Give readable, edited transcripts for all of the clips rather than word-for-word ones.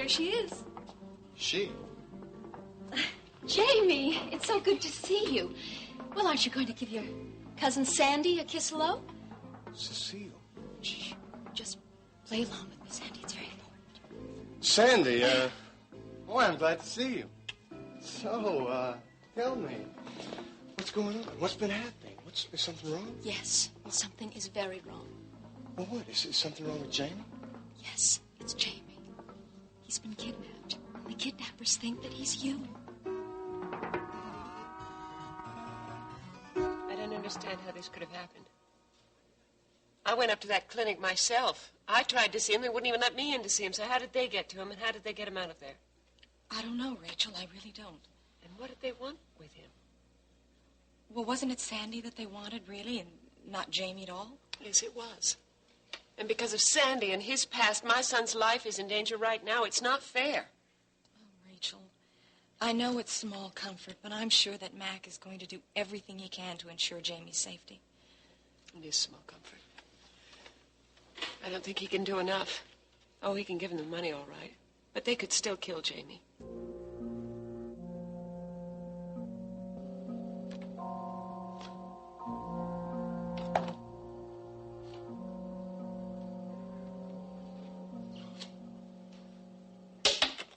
there she is. She? Jamie, it's so good to see you. Well, aren't you going to give your cousin Sandy a kiss hello? Cecile. Shh. Just play along with me, Sandy. It's very important. Sandy, boy, I'm glad to see you. So, tell me, what's going on? What's been happening? Is something wrong? Yes, something is very wrong. Well, what? Is something wrong with Jamie? Yes, it's Jamie. He's been kidnapped. And the kidnappers think that he's you. I don't understand how this could have happened. I went up to that clinic myself. I tried to see him. They wouldn't even let me in to see him. So how did they get to him, and how did they get him out of there? I don't know, Rachel. I really don't. And what did they want with him? Well, wasn't it Sandy that they wanted, really, and not Jamie at all? Yes, it was. And because of Sandy and his past, my son's life is in danger right now. It's not fair. Oh, Rachel, I know it's small comfort, but I'm sure that Mac is going to do everything he can to ensure Jamie's safety. It is small comfort. I don't think he can do enough. Oh, he can give them the money, all right. But they could still kill Jamie.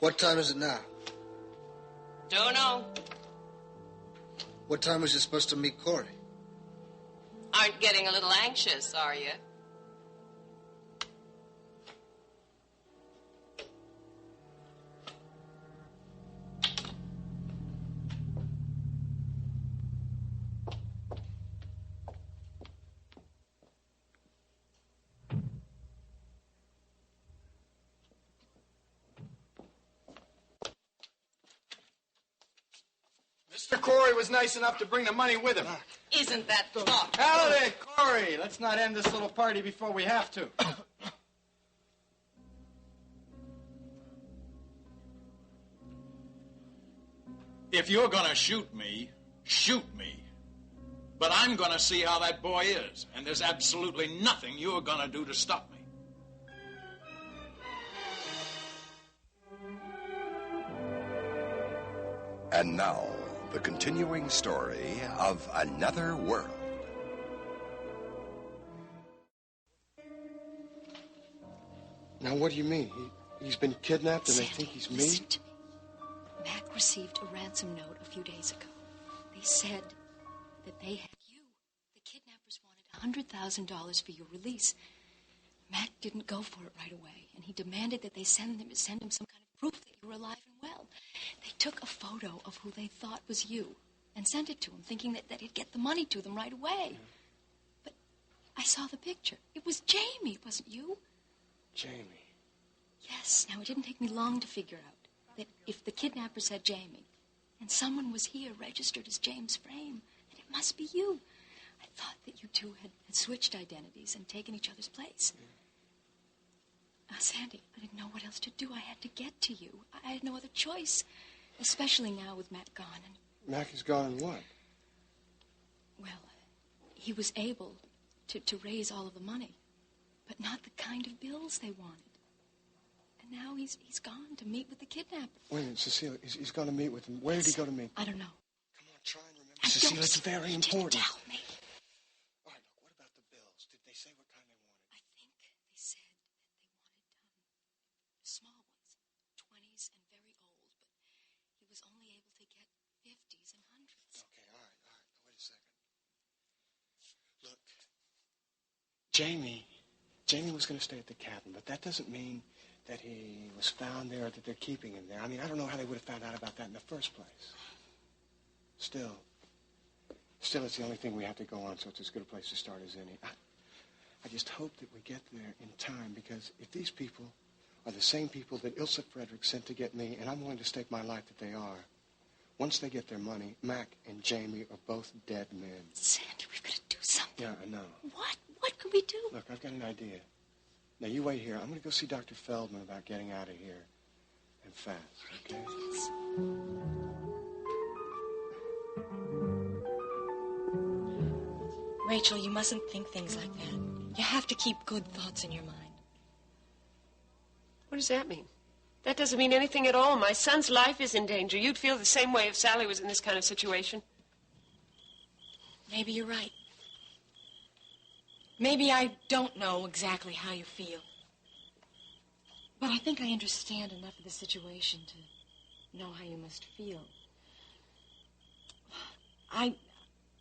What time is it now? Don't know. What time was you supposed to meet Cory? Aren't getting a little anxious, are you? Mr. Cory was nice enough to bring the money with him. Isn't that thoughtful? Howdy, Cory. Let's not end this little party before we have to. If you're gonna shoot me, shoot me. But I'm gonna see how that boy is, and there's absolutely nothing you're gonna do to stop me. And now, the continuing story of Another World. Now, what do you mean? He's been kidnapped and Sandy, they think he's me? listen to me. Mac received a ransom note a few days ago. They said that they had you. The kidnappers wanted $100,000 for your release. Mac didn't go for it right away, and he demanded that they send him some kind of proof that you were alive and well. They took a photo of who they thought was you and sent it to him, thinking that he'd get the money to them right away. Yeah. But I saw the picture. It was Jamie, it wasn't you. Jamie. Yes. Now, it didn't take me long to figure out that if the kidnappers had Jamie and someone was here registered as James Frame, then it must be you. I thought that you two had switched identities and taken each other's place. Yeah. Sandy, I didn't know what else to do. I had to get to you. I had no other choice, especially now with Mac gone. And Mac is gone and what? Well, he was able to raise all of the money, but not the kind of bills they wanted. And now he's gone to meet with the kidnappers. Wait a minute, Cecile, he's going to meet with them. Where did he go to meet? I don't know. Come on, try and remember. Cecile, it's very important. Tell me. All right, look, what about the bills? Did they say what kind they wanted? I think they said that they wanted small ones, 20s and very old, but he was only able to get 50s and 100s. Okay, all right. Now, wait a second. Look, Jamie was going to stay at the cabin, but that doesn't mean that he was found there or that they're keeping him there. I mean, I don't know how they would have found out about that in the first place. Still, it's the only thing we have to go on, so it's as good a place to start as any. I just hope that we get there in time, because if these people are the same people that Ilsa Frederick sent to get me, and I'm willing to stake my life that they are, once they get their money, Mac and Jamie are both dead men. Sandy, we've got to do something. Yeah, I know. What? What can we do? Look, I've got an idea. Now, you wait here. I'm going to go see Dr. Feldman about getting out of here. And fast, okay? Yes. Rachel, you mustn't think things like that. You have to keep good thoughts in your mind. What does that mean? That doesn't mean anything at all. My son's life is in danger. You'd feel the same way if Sally was in this kind of situation. Maybe you're right. Maybe I don't know exactly how you feel. But I think I understand enough of the situation to know how you must feel.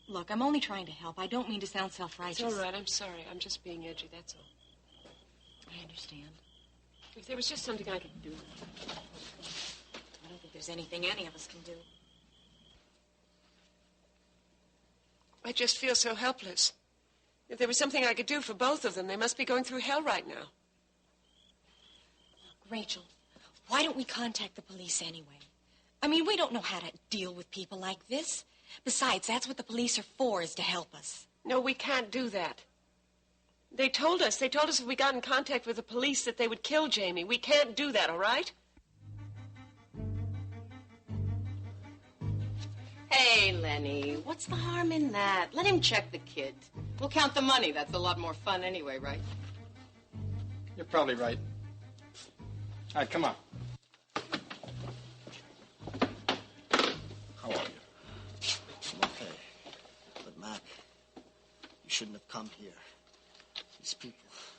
Look, I'm only trying to help. I don't mean to sound self-righteous. It's all right. I'm sorry. I'm just being edgy, that's all. I understand. If there was just something I could do. I don't think there's anything any of us can do. I just feel so helpless. If there was something I could do for both of them, they must be going through hell right now. Look, Rachel, why don't we contact the police anyway? I mean, we don't know how to deal with people like this. Besides, that's what the police are for, is to help us. No, we can't do that. They told us if we got in contact with the police that they would kill Jamie. We can't do that, all right? Hey, Lenny, what's the harm in that? Let him check the kid. We'll count the money. That's a lot more fun anyway, right? You're probably right. All right, come on. How are you? I'm okay. But, Mac, you shouldn't have come here. These people...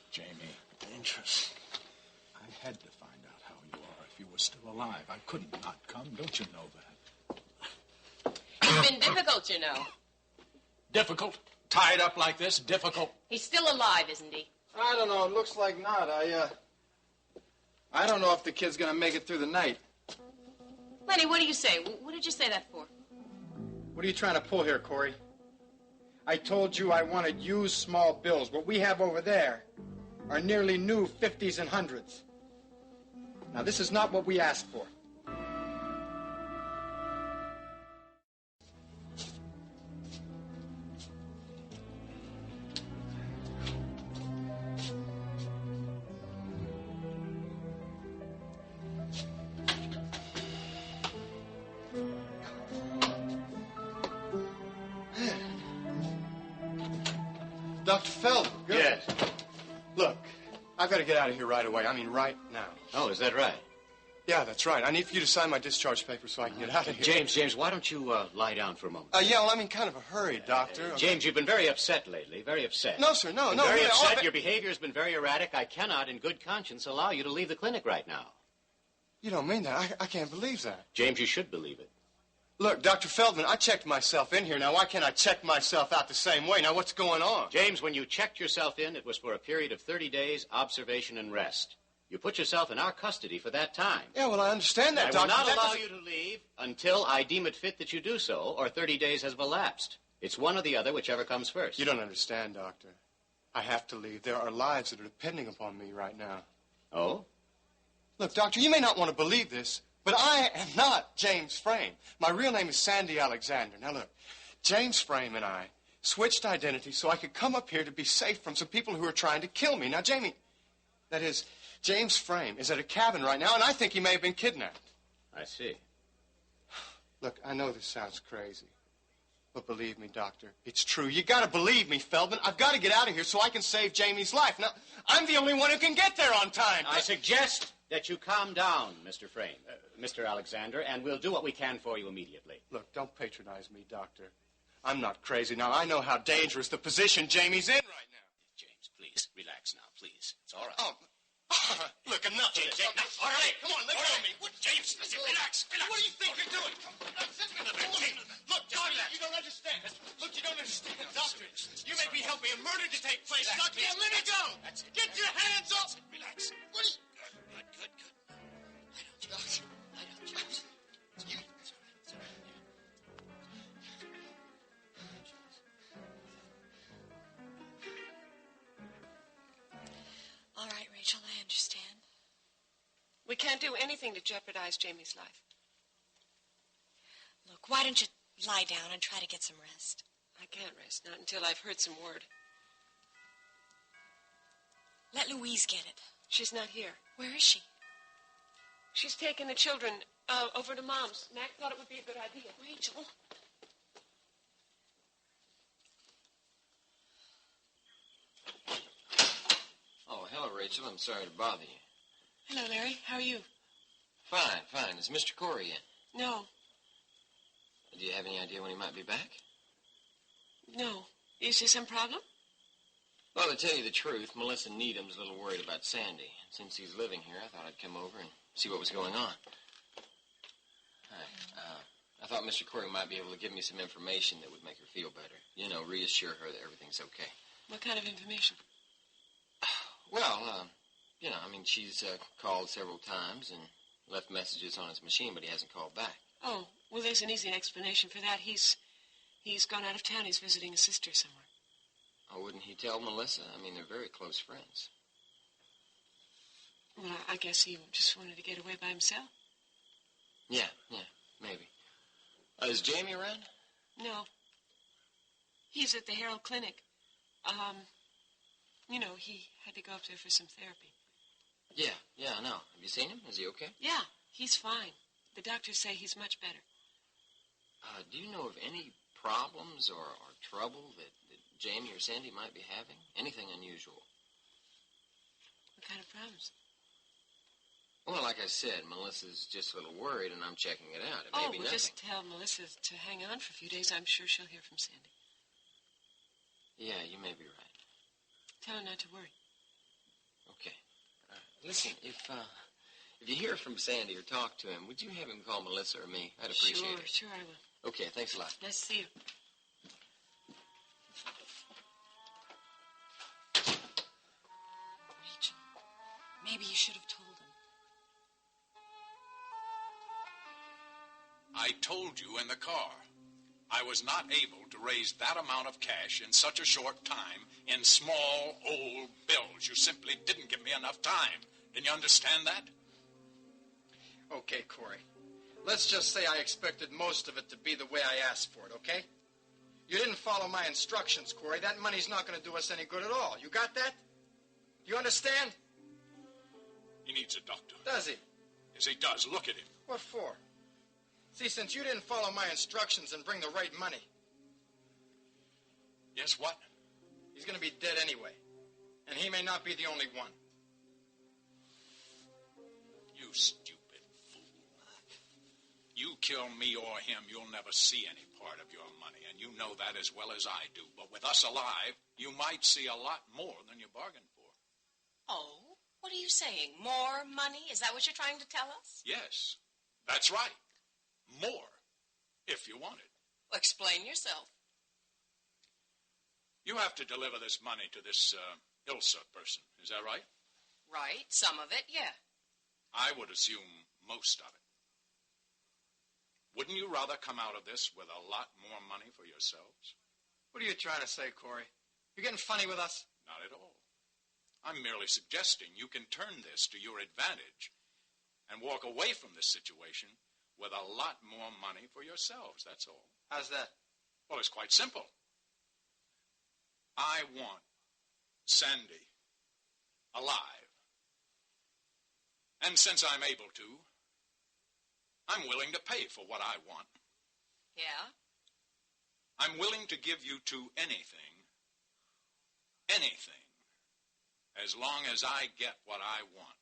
Jamie. Are dangerous. I had to find out how you are if you were still alive. I couldn't not come. Don't you know that? It's been difficult, you know. Difficult? Tied up like this? Difficult? He's still alive, isn't he? I don't know. It looks like not. I don't know if the kid's gonna make it through the night. Lenny, what do you say? What did you say that for? What are you trying to pull here, Cory? I told you I wanted used small bills. What we have over there are nearly new 50s and 100s. Now, this is not what we asked for. Dr. Feldman. Good. Yes. Look, I've got to get out of here right away. I mean, right now. Oh, is that right? Yeah, that's right. I need for you to sign my discharge papers so I can get out of here. James, why don't you lie down for a moment? Yeah, well, I'm in kind of a hurry, Doctor. James, you've been very upset lately. Very upset. No, sir, no. Very really, upset. Your behavior has been very erratic. I cannot, in good conscience, allow you to leave the clinic right now. You don't mean that. I can't believe that. James, you should believe it. Look, Dr. Feldman, I checked myself in here. Now, why can't I check myself out the same way? Now, what's going on? James, when you checked yourself in, it was for a period of 30 days, observation and rest. You put yourself in our custody for that time. Yeah, well, I understand that, I will Doctor. not allow you to leave until I deem it fit that you do so, or 30 days has elapsed. It's one or the other, whichever comes first. You don't understand, Doctor. I have to leave. There are lives that are depending upon me right now. Oh? Look, Doctor, you may not want to believe this, but I am not James Frame. My real name is Sandy Alexander. Now, look, James Frame and I switched identities so I could come up here to be safe from some people who are trying to kill me. Now, that is, James Frame is at a cabin right now, and I think he may have been kidnapped. I see. Look, I know this sounds crazy, but believe me, Doctor, it's true. You got to believe me, Feldman. I've got to get out of here so I can save Jamie's life. Now, I'm the only one who can get there on time. I suggest that you calm down, Mr. Frame, Mr. Alexander, and we'll do what we can for you immediately. Look, don't patronize me, Doctor. I'm not crazy. Now, I know how dangerous the position Jamie's in right now. James, please, relax now, please. It's all right. Oh, look, enough of this. All right, come on, let go of me. What, James, relax. What do you think you're doing? Look, Doctor, you don't understand. Look, you don't understand. Doctor, you may be helping a murder to take place. Doctor, let me go. Get your hands off. Relax. What are you... Good. Doctor, James. you... It's all right. All right, Rachel, I understand. We can't do anything to jeopardize Jamie's life. Look, why don't you lie down and try to get some rest? I can't rest, not until I've heard some word. Let Louise get it. She's not here. Where is she? She's taken the children over to Mom's. Mac thought it would be a good idea. Rachel. Oh, hello, Rachel. I'm sorry to bother you. Hello, Larry. How are you? Fine, fine. Is Mr. Cory in? No. Do you have any idea when he might be back? No. Is there some problem? Well, to tell you the truth, Melissa Needham's a little worried about Sandy. Since he's living here, I thought I'd come over and see what was going on. Hi. I thought Mr. Cory might be able to give me some information that would make her feel better. You know, reassure her that everything's okay. What kind of information? Well, you know, I mean, she's called several times and left messages on his machine, but he hasn't called back. Oh, well, there's an easy explanation for that. He's gone out of town. He's visiting a sister somewhere. Oh, wouldn't he tell Melissa? I mean, they're very close friends. Well, I guess he just wanted to get away by himself. Yeah, maybe. Is Jamie around? No. He's at the Herald Clinic. You know, he had to go up there for some therapy. Yeah, I know. Have you seen him? Is he okay? Yeah, he's fine. The doctors say he's much better. Do you know of any problems or trouble that Jamie or Sandy might be having? Anything unusual? What kind of problems? Well, like I said, Melissa's just a little worried, and I'm checking it out. It may be nothing. Just tell Melissa to hang on for a few days. I'm sure she'll hear from Sandy. Yeah, you may be right. Tell her not to worry. Okay. Listen, if you hear from Sandy or talk to him, would you have him call Melissa or me? I'd appreciate it. Sure, I will. Okay, thanks a lot. Nice to see you. Rachel, maybe you should have told him. I told you in the car. I was not able to raise that amount of cash in such a short time in small, old bills. You simply didn't give me enough time. Didn't you understand that? Okay, Cory. Let's just say I expected most of it to be the way I asked for it, okay? You didn't follow my instructions, Cory. That money's not going to do us any good at all. You got that? Do you understand? He needs a doctor. Does he? Yes, he does. Look at him. What for? See, since you didn't follow my instructions and bring the right money... Yes, what? He's going to be dead anyway. And he may not be the only one. You stupid fool. You kill me or him, you'll never see any part of your money, and you know that as well as I do. But with us alive, you might see a lot more than you bargained for. Oh, what are you saying? More money? Is that what you're trying to tell us? Yes, that's right. More, if you want it. Well, explain yourself. You have to deliver this money to this Ilsa person. Is that right? Right. Some of it, yeah. I would assume most of it. Wouldn't you rather come out of this with a lot more money for yourselves? What are you trying to say, Cory? You getting funny with us? Not at all. I'm merely suggesting you can turn this to your advantage and walk away from this situation with a lot more money for yourselves, that's all. How's that? Well, it's quite simple. I want Sandy alive. And since I'm able to, I'm willing to pay for what I want. Yeah? I'm willing to give you two anything, as long as I get what I want.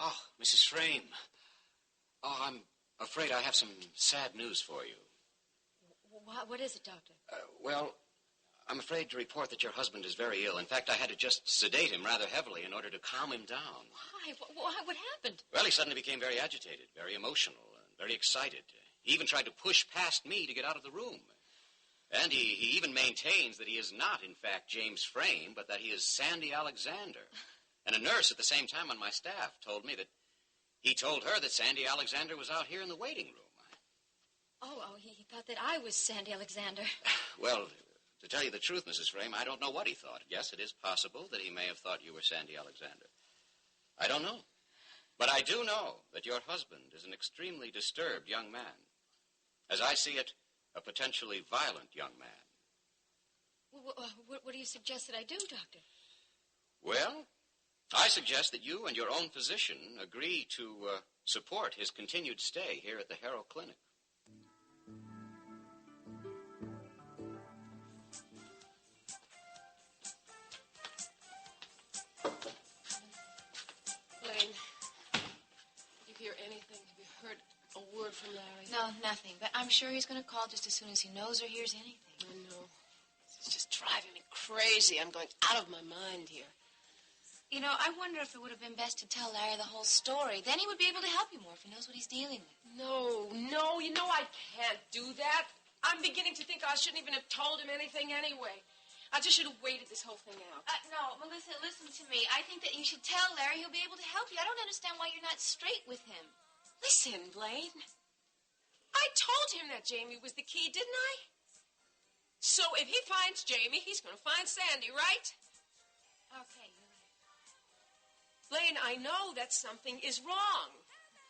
Oh, Mrs. Frame. Oh, I'm afraid I have some sad news for you. What is it, Doctor? Well, I'm afraid to report that your husband is very ill. In fact, I had to just sedate him rather heavily in order to calm him down. Why? What happened? Well, he suddenly became very agitated, very emotional, and very excited. He even tried to push past me to get out of the room. And he even maintains that he is not, in fact, James Frame, but that he is Sandy Alexander. And a nurse at the same time on my staff told me that he told her that Sandy Alexander was out here in the waiting room. Oh, he thought that I was Sandy Alexander. Well, to tell you the truth, Mrs. Frame, I don't know what he thought. Yes, it is possible that he may have thought you were Sandy Alexander. I don't know. But I do know that your husband is an extremely disturbed young man. As I see it, a potentially violent young man. What do you suggest that I do, Doctor? Well, I suggest that you and your own physician agree to support his continued stay here at the Harrow Clinic. Blaine, did you hear anything? Have you heard a word from Larry? No, nothing. But I'm sure he's going to call just as soon as he knows or hears anything. I know. It's just driving me crazy. I'm going out of my mind here. You know, I wonder if it would have been best to tell Larry the whole story. Then he would be able to help you more if he knows what he's dealing with. No, you know I can't do that. I'm beginning to think I shouldn't even have told him anything anyway. I just should have waited this whole thing out. No, Melissa, listen to me. I think that you should tell Larry. He'll be able to help you. I don't understand why you're not straight with him. Listen, Blaine. I told him that Jamie was the key, didn't I? So if he finds Jamie, he's going to find Sandy, right? Okay, you're right. Blaine, I know that something is wrong.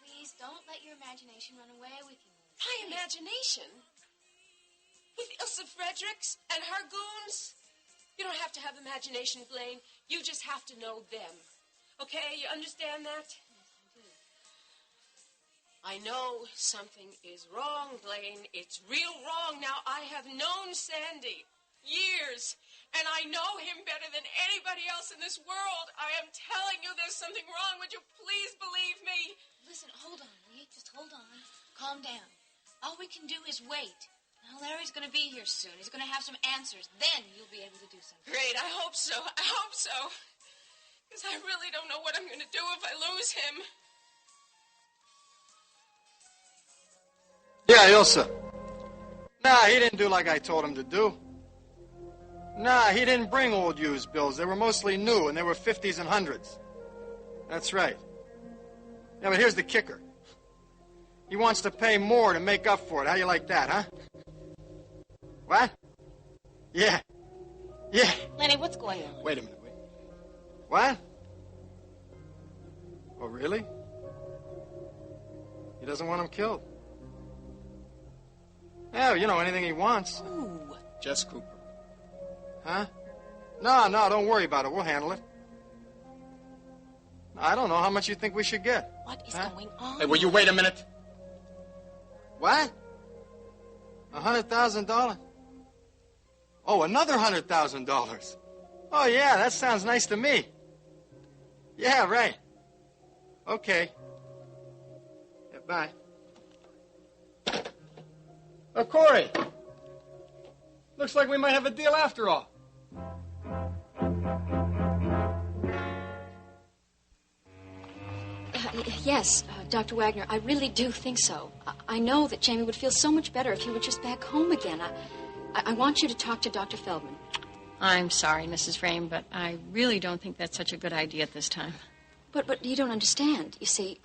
Please don't let your imagination run away with you. My imagination? With Ilsa Fredericks and her goons? You don't have to have imagination, Blaine. You just have to know them. Okay, you understand that? Yes, I do. I know something is wrong, Blaine. It's real wrong. Now, I have known Sandy years, and I know him better than anybody else in this world. I am telling you there's something wrong. Would you please believe me? Listen, hold on, will you? Just hold on. Calm down. All we can do is wait. Now, Larry's going to be here soon. He's going to have some answers. Then you'll be able to do something. Great, I hope so. I hope so. Because I really don't know what I'm going to do if I lose him. Yeah, Ilsa. Nah, he didn't do like I told him to do. Nah, he didn't bring old used bills. They were mostly new, and they were 50s and 100s. That's right. Yeah, but here's the kicker. He wants to pay more to make up for it. How you like that, huh? What? Yeah. Yeah. Lenny, what's going on? Wait a minute, wait. What? Oh, really? He doesn't want him killed. Yeah, you know, anything he wants. Ooh. Jess Cooper. Huh? No, don't worry about it. We'll handle it. I don't know how much you think we should get. What is going on? Hey, will you wait a minute? What? $100,000? Oh, another $100,000. Oh, yeah, that sounds nice to me. Yeah, right. Okay. Yeah, bye. Cory. Looks like we might have a deal after all. Yes, Dr. Wagner, I really do think so. I know that Jamie would feel so much better if he were just back home again. I want you to talk to Dr. Feldman. I'm sorry, Mrs. Frame, but I really don't think that's such a good idea at this time. But you don't understand. You see,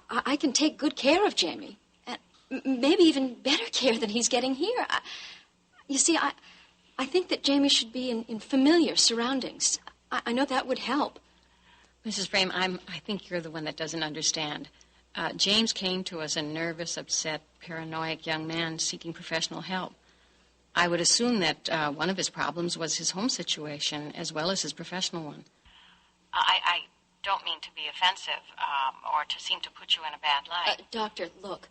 I can take good care of Jamie. And maybe even better care than he's getting here. I think that Jamie should be in familiar surroundings. I know that would help. Mrs. Frame, I think you're the one that doesn't understand. James came to us a nervous, upset, paranoid young man seeking professional help. I would assume that one of his problems was his home situation as well as his professional one. I don't mean to be offensive or to seem to put you in a bad light. Doctor, look,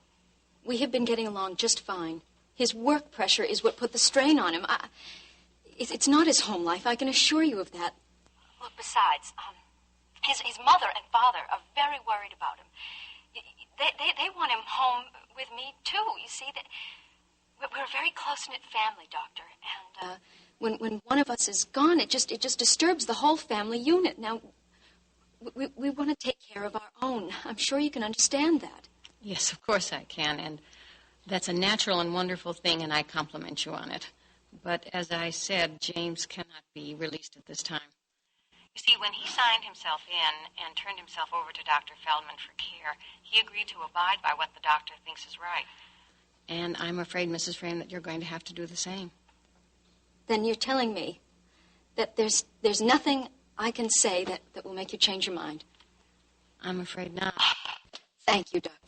we have been getting along just fine. His work pressure is what put the strain on him. It's not his home life, I can assure you of that. Look, besides, his mother and father are very worried about him. They want him home with me, too. You see, we're a very close-knit family, Doctor. And when one of us is gone, it just disturbs the whole family unit. Now, we want to take care of our own. I'm sure you can understand that. Yes, of course I can, and that's a natural and wonderful thing, and I compliment you on it. But as I said, James cannot be released at this time. you see, when he signed himself in and turned himself over to Dr. Feldman for care, he agreed to abide by what the doctor thinks is right. And I'm afraid, Mrs. Frame, that you're going to have to do the same. Then you're telling me that there's nothing I can say that will make you change your mind? I'm afraid not. Thank you, Doctor.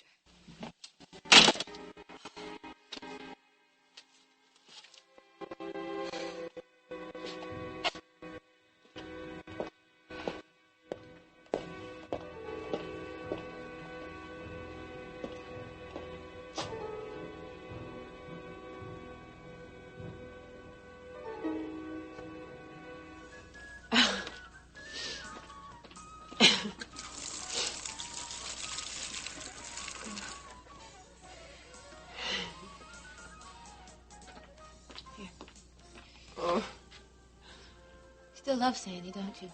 love Sandy, don't you?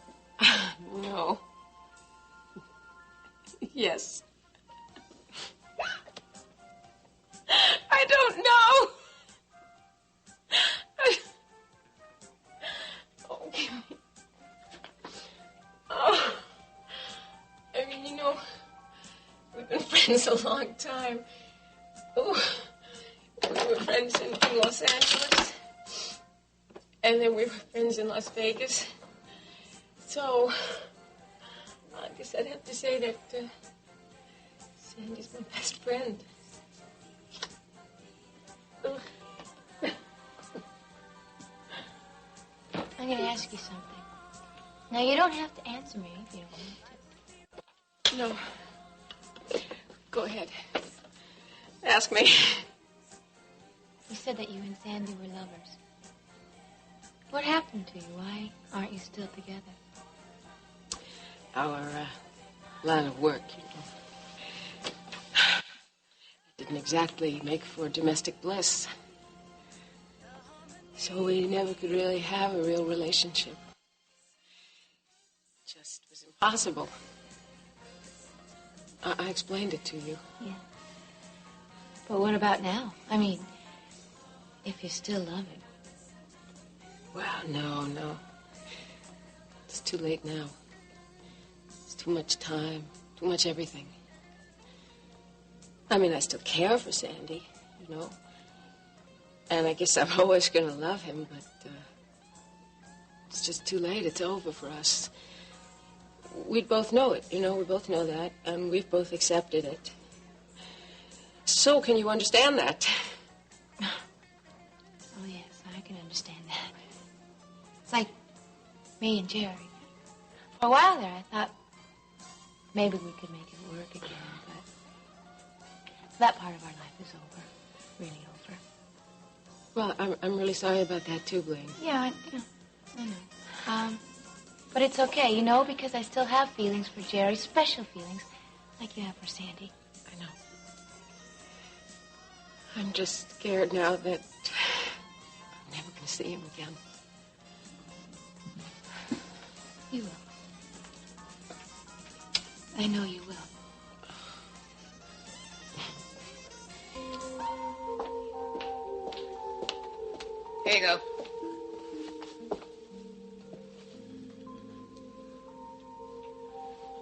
No. Yes. I don't know. Okay. Oh. I mean, you know, we've been friends a long time. Oh, we were friends in Los Angeles. And then we were friends in Las Vegas. So, I guess I'd have to say that Sandy's my best friend. Ugh. I'm going to ask you something. Now, you don't have to answer me if you don't want No. Go ahead. Ask me. You said that you and Sandy were lovers. What happened to you? Why aren't you still together? Our line of work, you know. Didn't exactly make for domestic bliss. So we never could really have a real relationship. It just was impossible. I explained it to you. Yeah. But what about now? I mean, if you still love him. Well, no. It's too late now. It's too much time, too much everything. I mean, I still care for Sandy, you know. And I guess I'm always going to love him, but it's just too late. It's over for us. We'd both know it, you know. We both know that, and we've both accepted it. So can you understand that? Oh, yes, I can understand that. It's like me and Jerry. For a while there, I thought maybe we could make it work again, but that part of our life is over. Really over. Well, I'm really sorry about that, too, Blaine. Yeah, I know. But it's okay, you know, because I still have feelings for Jerry, special feelings, like you have for Sandy. I know. I'm just scared now that I'm never going to see him again. You will. I know you will. Here you go.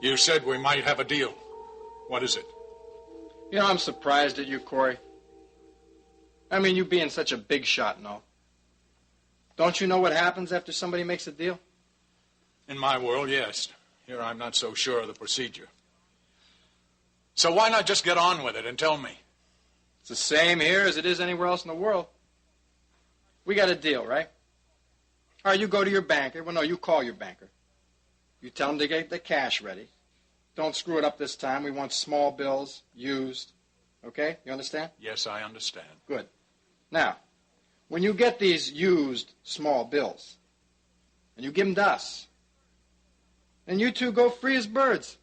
You said we might have a deal. What is it? You know, I'm surprised at you, Cory. I mean, you being such a big shot and all. Don't you know what happens after somebody makes a deal? In my world, yes. Here I'm not so sure of the procedure. So why not just get on with it and tell me? It's the same here as it is anywhere else in the world. We got a deal, right? All right, you go to your banker. Well, no, you call your banker. You tell him to get the cash ready. Don't screw it up this time. We want small bills, used. Okay? You understand? Yes, I understand. Good. Now, when you get these used small bills, and you give them to us, then you two go free as birds.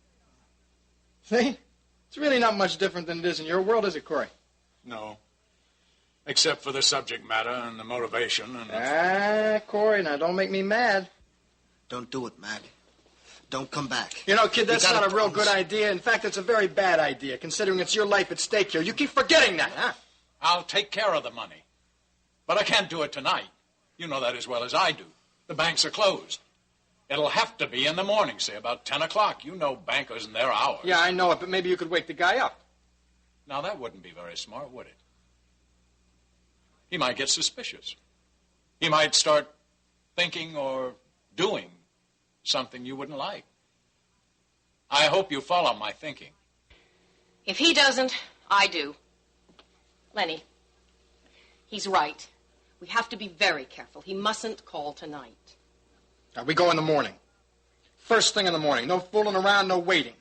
See? It's really not much different than it is in your world, is it, Cory? No. Except for the subject matter and the motivation and... Cory, now don't make me mad. Don't do it, Mac. Don't come back. You know, kid, that's You not gotta a real promise. good idea. In fact, it's a very bad idea, considering it's your life at stake here. You keep forgetting that, huh? I'll take care of the money. But I can't do it tonight. You know that as well as I do. The banks are closed. It'll have to be in the morning, say about 10 o'clock. You know bankers and their hours. Yeah, I know it, but maybe you could wake the guy up. Now, that wouldn't be very smart, would it? He might get suspicious. He might start thinking or doing something you wouldn't like. I hope you follow my thinking. If he doesn't, I do. Lenny, he's right. We have to be very careful. He mustn't call tonight. Now, we go in the morning. First thing in the morning. No fooling around, no waiting.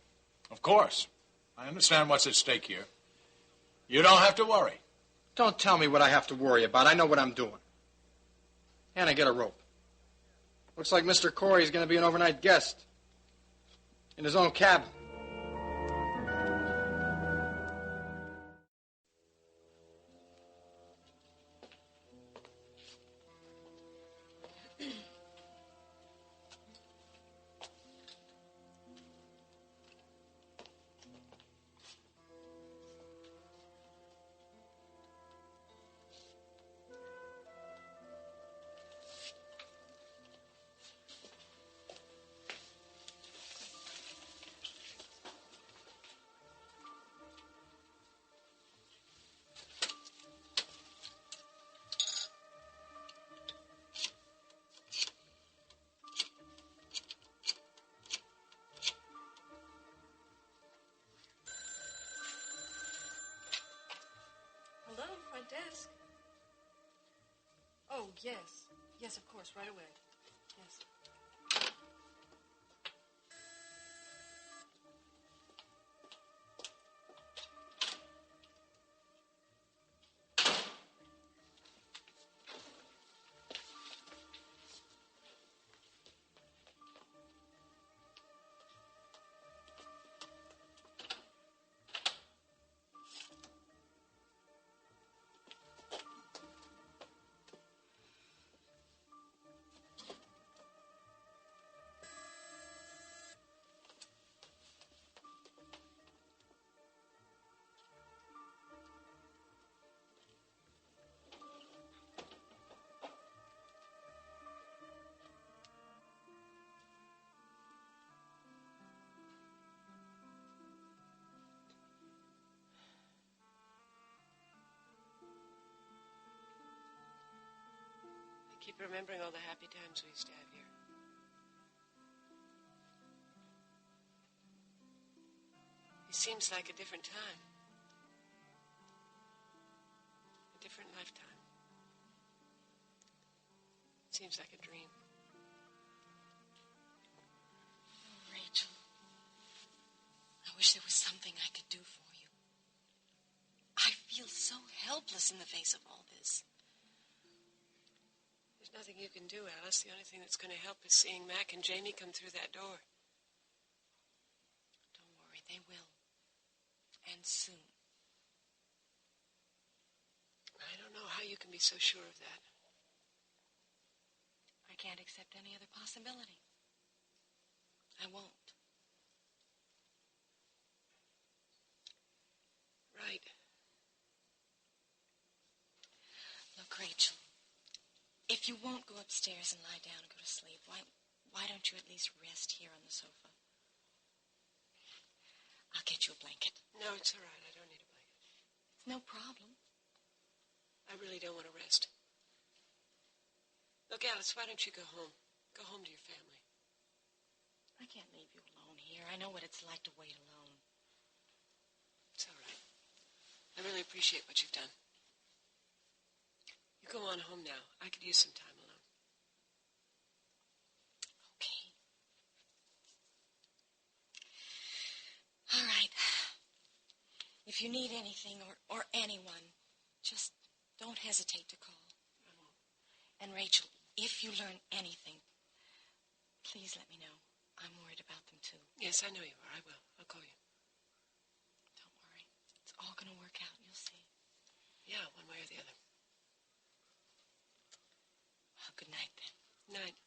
Of course. I understand what's at stake here. You don't have to worry. Don't tell me what I have to worry about. I know what I'm doing. Hannah, get a rope. Looks like Mr. Cory's going to be an overnight guest. In his own cabin. Front desk. Oh, yes. Yes, of course, right away. Yes. I keep remembering all the happy times we used to have here. It seems like a different time. A different lifetime. It seems like a dream. Oh, Rachel. I wish there was something I could do for you. I feel so helpless in the face of all this. There's nothing you can do, Alice. The only thing that's going to help is seeing Mac and Jamie come through that door. Don't worry, they will. And soon. I don't know how you can be so sure of that. I can't accept any other possibility. I won't. Right. Look, Rachel, if you won't go upstairs and lie down and go to sleep, why don't you at least rest here on the sofa? I'll get you a blanket. No, it's all right. I don't need a blanket. It's no problem. I really don't want to rest. Look, Alice, why don't you go home? Go home to your family. I can't leave you alone here. I know what it's like to wait alone. It's all right. I really appreciate what you've done. You go on home now. I could use some time alone. Okay. All right. If you need anything or anyone, just don't hesitate to call. I won't. And Rachel, if you learn anything, please let me know. I'm worried about them too. Yes, I know you are. I will. I'll call you. Don't worry. It's all going to work out. You'll see. Yeah, one way or the other. Well, good night then. Night.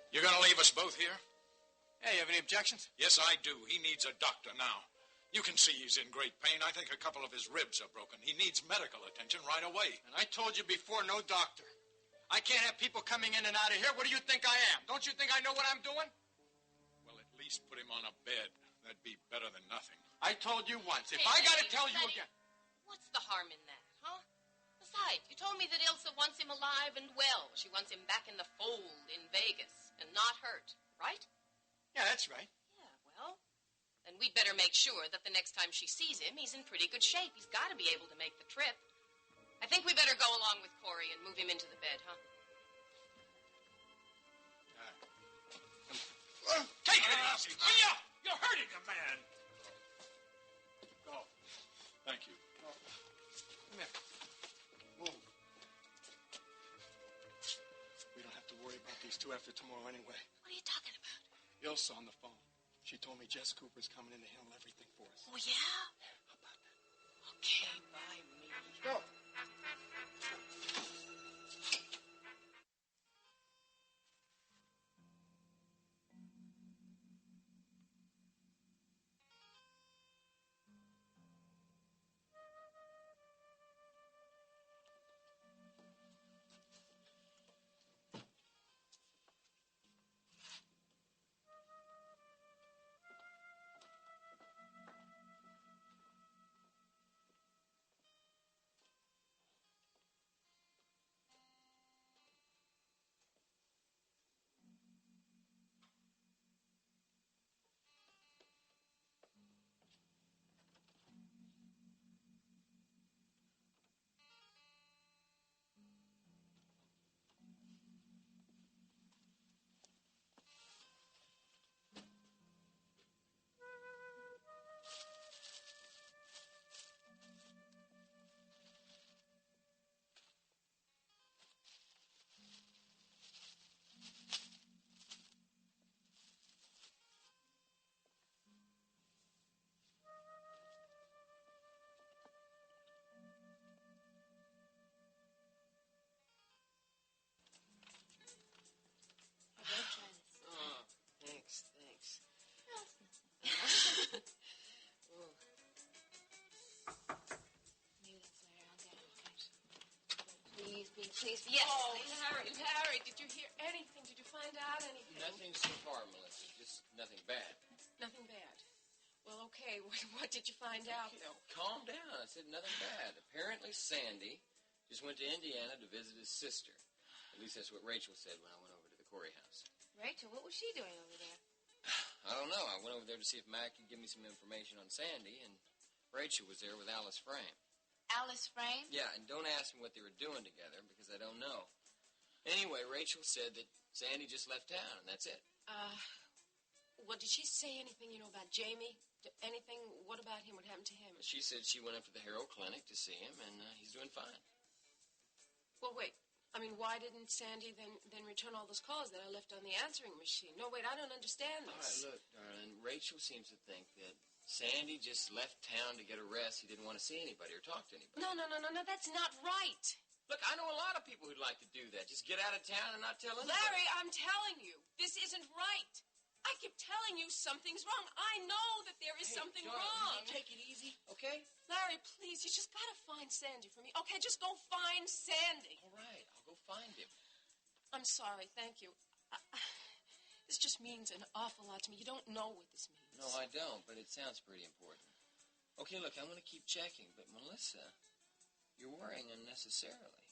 You're going to leave us both here? Hey, you have any objections? Yes, I do. He needs a doctor now. You can see he's in great pain. I think a couple of his ribs are broken. He needs medical attention right away. And I told you before, no doctor. I can't have people coming in and out of here. What do you think I am? Don't you think I know what I'm doing? Well, at least put him on a bed. That'd be better than nothing. I told you once. If Hey, I got to Lenny, tell you Lenny, again... What's the harm in that, huh? Besides, you told me that Ilsa wants him alive and well. She wants him back in the fold in Vegas and not hurt, right? Yeah, that's right. Yeah, well, then we'd better make sure that the next time she sees him, he's in pretty good shape. He's got to be able to make the trip. I think we better go along with Cory and move him into the bed, huh? Take it easy, will ya? You're hurting a man. Go. Thank you. Come here. Move. We don't have to worry about these two after tomorrow anyway. What are you talking about? Ilsa on the phone. She told me Jess Cooper's coming in to handle everything for us. Oh, yeah? How about that? Okay, by me. Go. please. Yes, Oh, please. Larry, did you hear anything? Did you find out anything? Nothing so far, Melissa. Just nothing bad. Nothing bad. Well, okay. What did you find out, though? Calm down. I said nothing bad. Apparently, Sandy just went to Indiana to visit his sister. At least that's what Rachel said when I went over to the Cory house. Rachel, what was she doing over there? I don't know. I went over there to see if Mac could give me some information on Sandy, and Rachel was there with Alice Frame. Alice Frame? Yeah, and don't ask me what they were doing together, because I don't know. Anyway, Rachel said that Sandy just left town, and that's it. Well, did she say anything, about Jamie? Anything? What about him? What happened to him? She said she went up to the Harold Clinic to see him, and he's doing fine. Well, wait. Why didn't Sandy then return all those calls that I left on the answering machine? No, wait, I don't understand this. All right, look, darling, Rachel seems to think that Sandy just left town to get a rest. He didn't want to see anybody or talk to anybody. No, that's not right. Look, I know a lot of people who'd like to do that. Just get out of town and not tell anybody. Larry, I'm telling you, this isn't right. I keep telling you something's wrong. I know that there is something darling, wrong. Take it easy, okay? Larry, please, you just gotta find Sandy for me. Okay, just go find Sandy. All right, I'll go find him. I'm sorry, thank you. This just means an awful lot to me. You don't know what this means. No, I don't, but it sounds pretty important. Okay, look, I'm going to keep checking, but Melissa, you're worrying unnecessarily.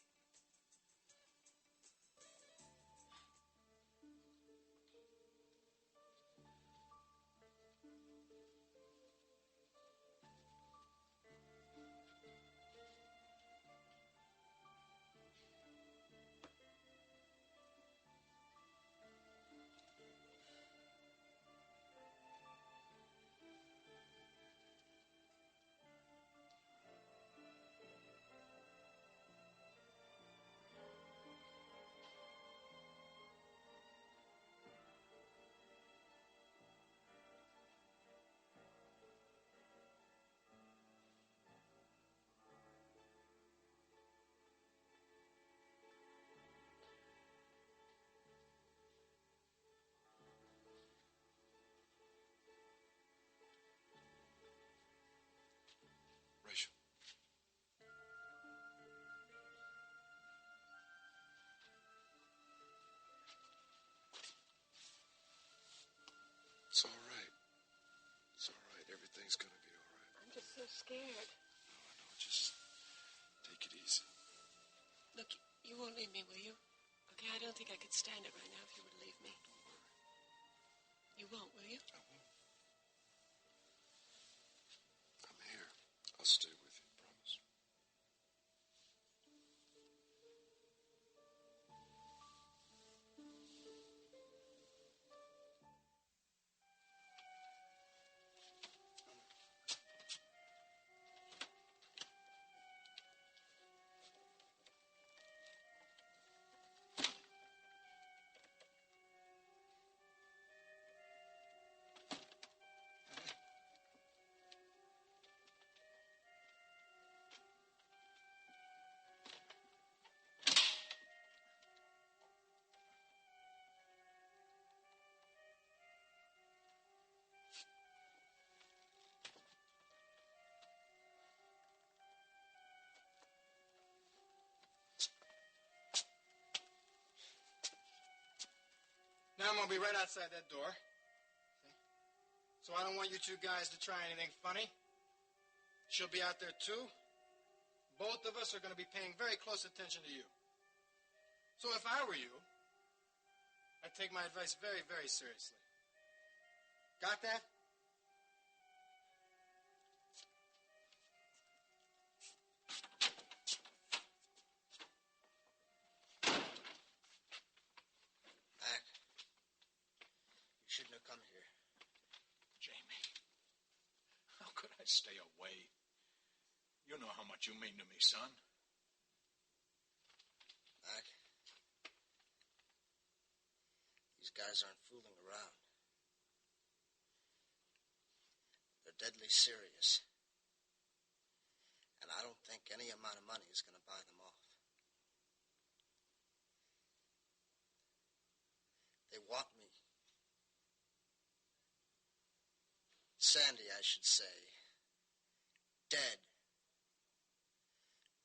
Rachel. It's all right. It's all right. Everything's going to be all right. I'm just so scared. No, just take it easy. Look, you won't leave me, will you? Okay, I don't think I could stand it right now if you would leave me. Don't worry. You won't, will you? I won't. I'm here. I'll stay with you, promise. Now I'm going to be right outside that door. See? So I don't want you two guys to try anything funny. She'll be out there too. Both of us are going to be paying very close attention to you. So if I were you, I'd take my advice very, very seriously. Got that? Mac, you shouldn't have come here. Jamie, how could I stay away? You know how much you mean to me, son. Mac, these guys aren't fooling around. They're deadly serious. And I don't think any amount of money is going to buy them off. They want me. Sandy, I should say. Dead.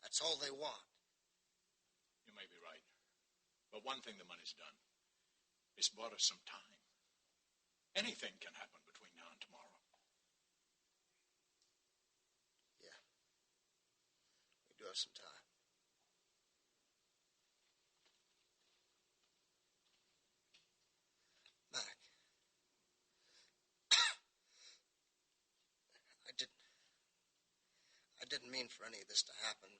That's all they want. You may be right. But one thing the money's done, it's bought us some time. Anything can happen between now and tomorrow. Yeah. We do have some time. Mac. I didn't mean for any of this to happen.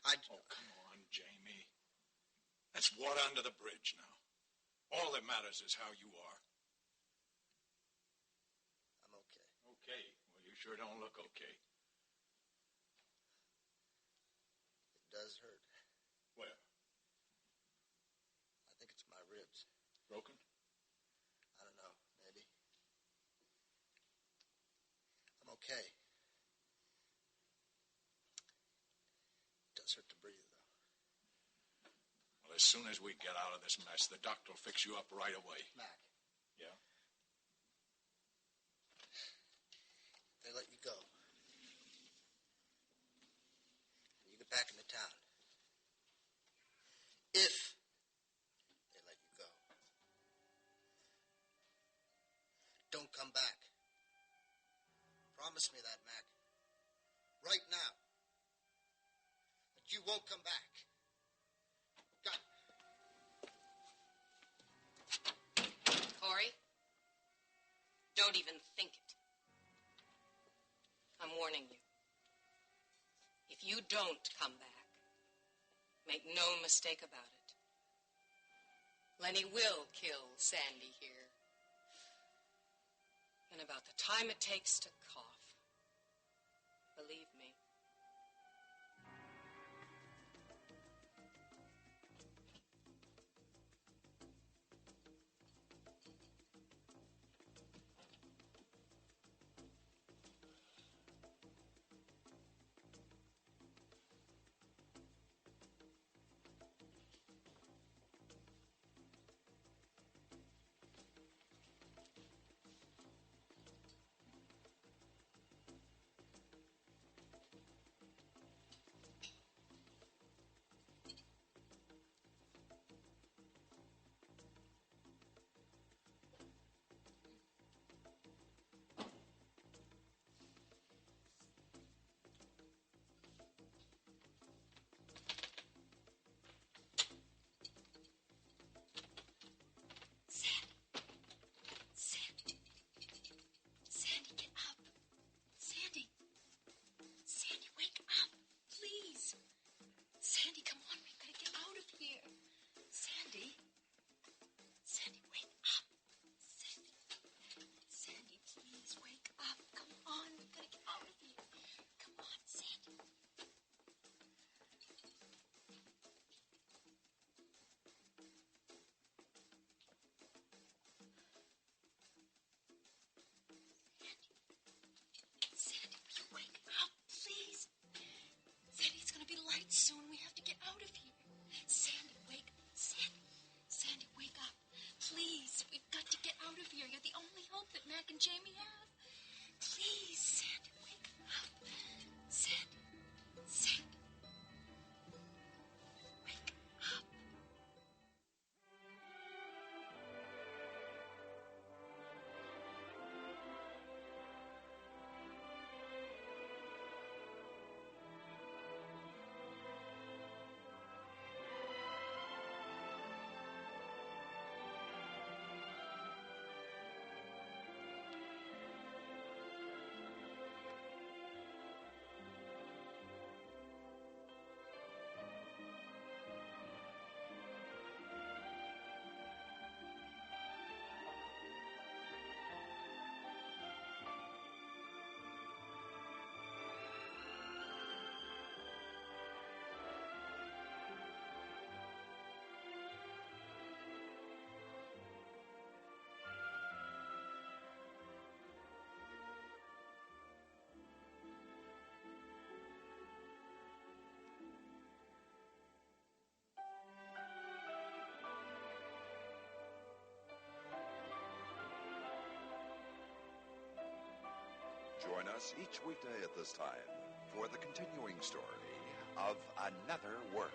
Oh, come on, Jamie. That's water under the bridge now. All that matters is how you are. I'm okay. Okay? Well, you sure don't look okay. It does hurt. Where? I think it's my ribs. Broken? I don't know. Maybe. I'm okay. It does hurt to breathe, though. Well, as soon as we get out of this mess, the doctor will fix you up right away. Mac. Yeah? They let you go. And you get back into town. If they let you go. Don't come back. Promise me that, Mac. Right now. That you won't come back. God. Cory, don't even think it. I'm warning you. If you don't come back, make no mistake about it. Lenny will kill Sandy here. In about the time it takes to cough. Believe me. Soon we have to get out of here. Sandy, wake up. Sandy, wake up. Please, we've got to get out of here. You're the only hope that Mac and Jamie have. Please, Sandy, wake up. Sandy. Wake up. Join us each weekday at this time for the continuing story of Another World.